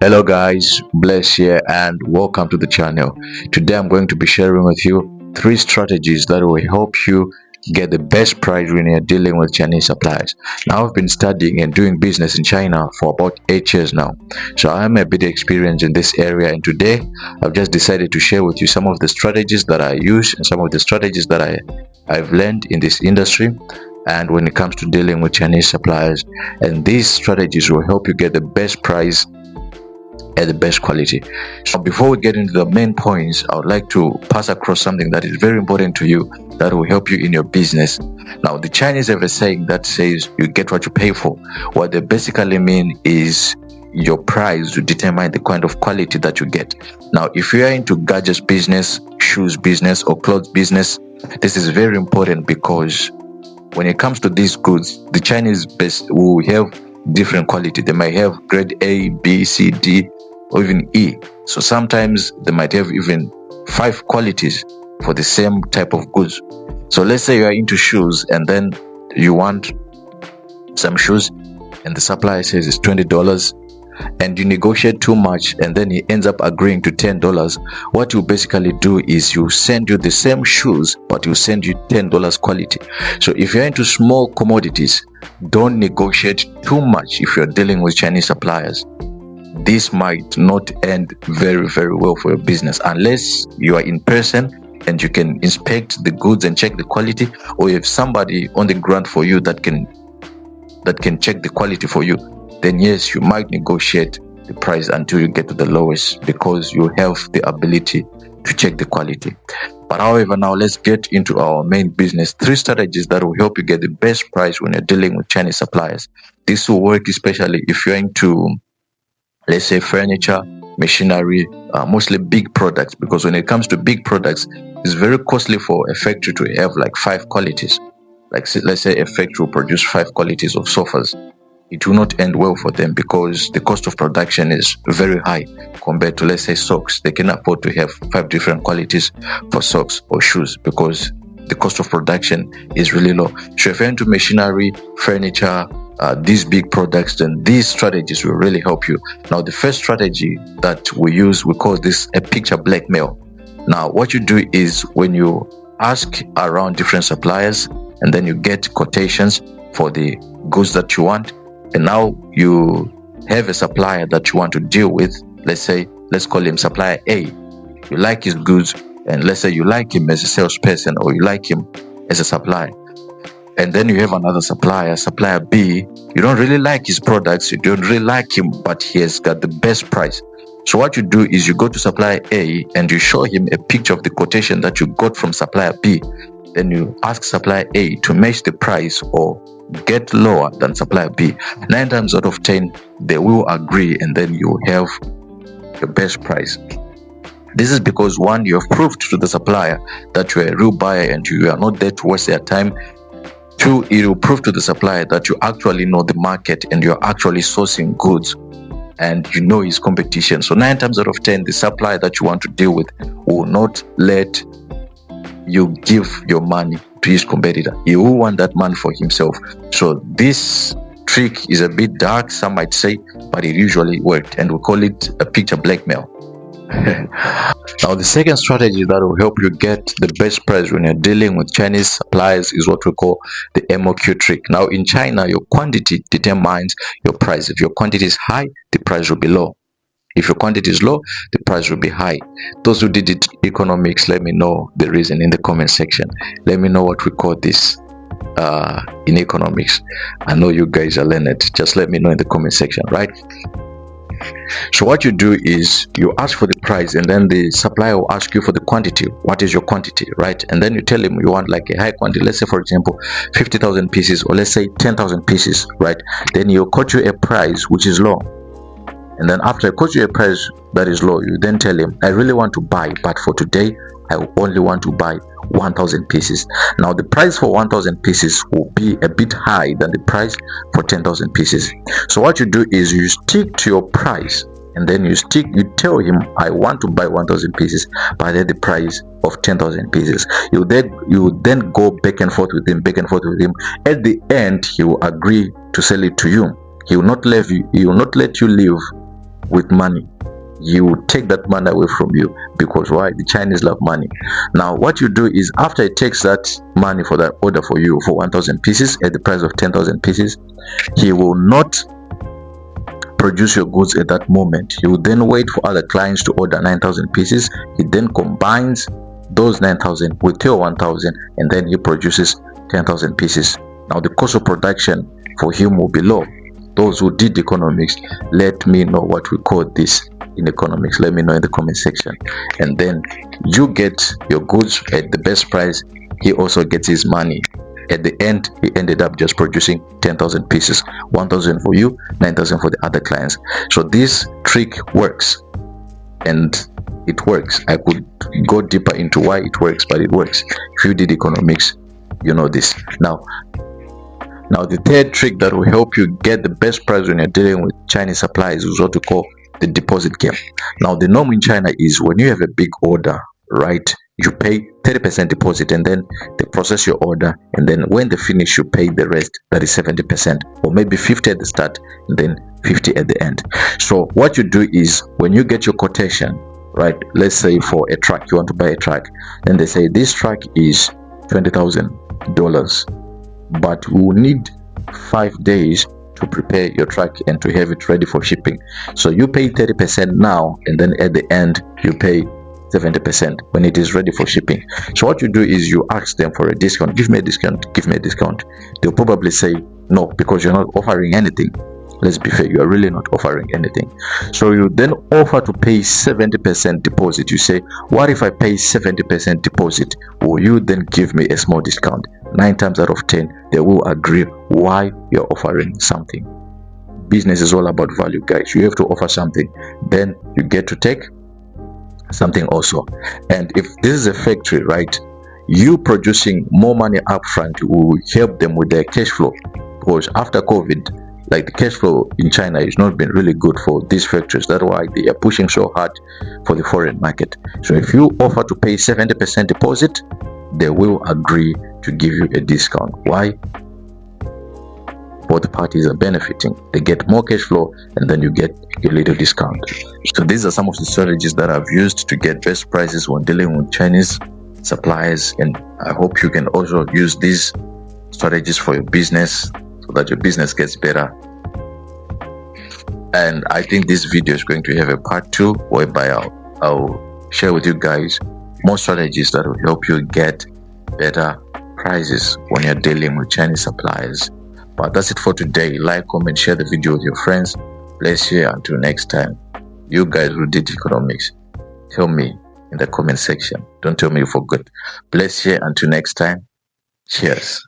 Hello guys, Bless here and welcome to the channel. Today I'm going to be sharing with you three strategies that will help you get the best price when you're dealing with Chinese suppliers. Now I've been studying and doing business in China for about 8 years now. So I am a bit experienced in this area, and today I've just decided to share with you some of the strategies that I use and some of the strategies that I've learned in this industry and when it comes to dealing with Chinese suppliers. And these strategies will help you get the best price at the best quality. So before we get into the main points, I would like to pass across something that is very important to you that will help you in your business. Now, the Chinese have a saying that says you get what you pay for. What they basically mean is your price to determine the kind of quality that you get. Now, if you are into gadgets business, shoes business, or clothes business, this is very important because when it comes to these goods, the Chinese will have different quality. They might have grade A, B, C, D, or even E. So sometimes they might have even 5 qualities for the same type of goods. So let's say you are into shoes and then you want some shoes and the supplier says it's $20 and you negotiate too much and then he ends up agreeing to $10. What you basically do is you send you the same shoes but you send you $10 quality. So if you're into small commodities, don't negotiate too much if you're dealing with Chinese suppliers. This might not end very well for your business unless you are in person and you can inspect the goods and check the quality, or you have somebody on the ground for you that can check the quality for you. Then yes, you might negotiate the price until you get to the lowest because you have the ability to check the quality. But however, now let's get into our main business. 3 strategies that will help you get the best price when you're dealing with Chinese suppliers. This will work especially if you're into, let's say, furniture, machinery, mostly big products, because when it comes to big products, it's very costly for a factory to have like 5 qualities. Like let's say a factory will produce 5 qualities of sofas. It will not end well for them because the cost of production is very high compared to, let's say, socks. They can afford to have 5 different qualities for socks or shoes because the cost of production is really low. So if you're into machinery, furniture, these big products, then these strategies will really help you. Now, the first strategy that we use, we call this a picture blackmail. Now, what you do is when you ask around different suppliers and then you get quotations for the goods that you want, and now you have a supplier that you want to deal with. Let's call him supplier A. You like his goods, and let's say you like him as a salesperson or you like him as a supplier. And then you have another supplier, supplier B. You don't really like his products, you don't really like him, but he has got the best price. So what you do is you go to supplier A and you show him a picture of the quotation that you got from supplier B. Then you ask supplier A to match the price or get lower than supplier B. 9 times out of 10, they will agree, and then you have the best price. This is because 1, you have proved to the supplier that you are a real buyer and you are not there to waste their time. 2, it will prove to the supplier that you actually know the market and you're actually sourcing goods and you know his competition. So 9 times out of 10, the supplier that you want to deal with will not let you give your money to his competitor. He will want that money for himself. So this trick is a bit dark, some might say, but it usually worked, and we call it a picture blackmail. Now, the second strategy that will help you get the best price when you're dealing with Chinese suppliers is what we call the MOQ trick. Now, in China, your quantity determines your price. If your quantity is high, the price will be low. If your quantity is low, the price will be high. Those who did it economics, let me know the reason in the comment section. Let me know what we call this in economics. I know you guys are learned. Just let me know in the comment section, right? So what you do is you ask for the price, and then the supplier will ask you for the quantity. What is your quantity, right? And then you tell him you want like a high quantity. Let's say, for example, 50,000 pieces, or let's say 10,000 pieces, right? Then he'll quote you a price which is low. And then after I quote you a price that is low, you then tell him, I really want to buy, but for today, I only want to buy 1,000 pieces. Now, the price for 1,000 pieces will be a bit high than the price for 10,000 pieces. So what you do is you stick to your price, and then you tell him, I want to buy 1,000 pieces, but at the price of 10,000 pieces. You then go back and forth with him. At the end, he will agree to sell it to you. He will not let you leave with money. You will take that money away from you, because why? The Chinese love money. Now what you do is, after it takes that money for that order for you for 1,000 pieces at the price of 10,000 pieces, he will not produce your goods at that moment. He will then wait for other clients to order 9,000 pieces. He then combines those 9,000 with your 1,000, and then he produces 10,000 pieces. Now the cost of production for him will be low. Those who did economics, let me know what we call this in economics. Let me know in the comment section, and then you get your goods at the best price. He also gets his money. At the end, he ended up just producing 10,000 pieces, 1,000 for you, 9,000 for the other clients. So this trick works, and it works. I could go deeper into why it works, but it works. If you did economics, you know this. Now the third trick that will help you get the best price when you're dealing with Chinese suppliers is what we call the deposit game. Now the norm in China is, when you have a big order, right, you pay 30% deposit, and then they process your order, and then when they finish, you pay the rest, that is 70%, or maybe 50 at the start and then 50 at the end. So what you do is, when you get your quotation, right, let's say for a truck, you want to buy a truck, then they say this truck is $20,000, but we will need 5 days to prepare your truck and to have it ready for shipping. So you pay 30% now, and then at the end you pay 70% when it is ready for shipping. So what you do is, you ask them for a discount. Give me a discount, give me a discount. They'll probably say no, because you're not offering anything. Let's be fair, you are really not offering anything. So you then offer to pay 70% deposit. You say, what if I pay 70% deposit? Will you then give me a small discount? 9 times out of 10 they will agree. Why? You're offering something. Business is all about value, guys. You have to offer something, then you get to take something also. And if this is a factory, right, you producing more money upfront will help them with their cash flow, because after COVID, like, the cash flow in China has not been really good for these factories. That's why they are pushing so hard for the foreign market. So if you offer to pay 70% deposit, they will agree to give you a discount. Why? Both parties are benefiting. They get more cash flow, and then you get a little discount. So these are some of the strategies that I've used to get best prices when dealing with Chinese suppliers, and I hope you can also use these strategies for your business, so that your business gets better. And I think this video is going to have a part 2, whereby I'll share with you guys more strategies that will help you get better prices when you're dealing with Chinese suppliers. But that's it for today. Like, comment, share the video with your friends. Bless you. Until next time. You guys who did economics, tell me in the comment section. Don't tell me you forgot. Bless you. Until next time. Cheers.